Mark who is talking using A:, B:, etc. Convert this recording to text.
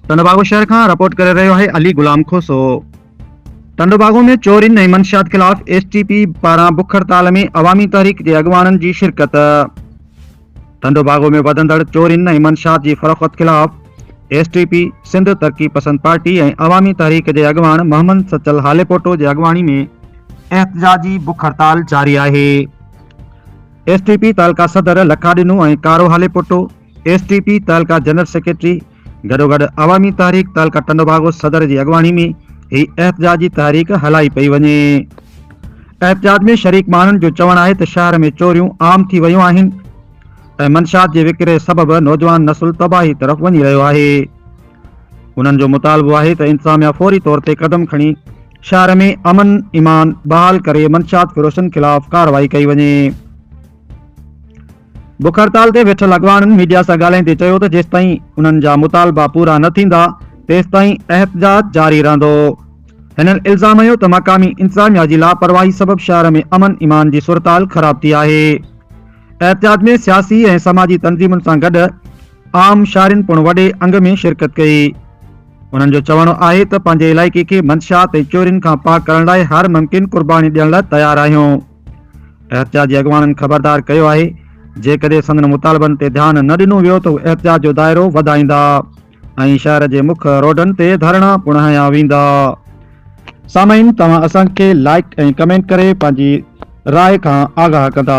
A: टंडोबागो शहर का रिपोर्ट कर रहे है अली गुलाम खोसो। टंडोबागो में चोरिन ऐं मंशियात खिलाफ एसटीपी पारां बुख हड़ताल में अवामी तहरीक के अगवाननि जी शिरकत। टंडोबागो में वधंदड़ चोरिन ऐं मंशियात जी फरोख्त खिलाफ एसटीपी सिंध तरक्की पसंद पार्टी ऐं अवामी तहरीक के अगवान मोहम्मद सचल हालेपोटो जे अगवानी में एहतजाजी बुख हड़ताल जारी है। एसटीपी तालका सदर लखाडिनू ऐं कारो हालेपोटो, एसटीपी तालका जनरल सेक्रेटरी गॾोगॾु अवामी तहरीक तालका टंडोबागो सदर जी अगवानी में ही एहतजाजी तहरीक हलाई पई वञे। एहतजाज में शरीक माण्हुनि जो चवणु आहे त शहर में चोरियूं आम थी वयूं आहिनि ऐं मंशियात जे विकिरे सबबि नौजवान नसुल तबाही तरफ़ वञी रहियो आहे। उन्हनि जो मुतालबो आहे त इंतज़ामिया फौरी तौर ते कदम खणी शहर में अमन ईमान बहाल करे मंशियात फिरोशनि खिलाफ़ कार्रवाई कई वञे। बुख हड़ताल ते वेठल अगवाननि मीडिया सां ॻाल्हाईंदे चयो त जेसिताईं उन्हनि जा मुतालबा पूरा न थींदा तेसिताईं एहतजाज जारी रहंदो। हिननि इल्ज़ाम हयो त मक़ामी इंतज़ामिया जी लापरवाही सबबि शहर में अमन ईमान जी सूरताल ख़राब थी आहे। एहतजाज में सियासी ऐं समाजी तंज़ीमुनि सां गॾु आम शहरिन पिणु वॾे अंग में शिरकत कई। उन्हनि जो चवणो आहे त पंहिंजे इलाइक़े खे मंशियात ऐं चोरियुनि खां पाक करण लाइ हर मुमकिन कुर्बानी ॾियण लाइ तयारु आहियूं। एहतजाजी अगवाननि ख़बरदार कयो आहे जेकॾहिं संदन मुतालबनि ते ध्यानु न ॾिनो वियो त एहतजाज जो दाइरो वधाईंदा ऐं शहर जे मुख्य रोडनि ते धरणा पिणु हया वेंदा। सामाईन तव्हां असांखे लाइक ऐं कमेंट करे पंहिंजी राय खां आगाह कंदा।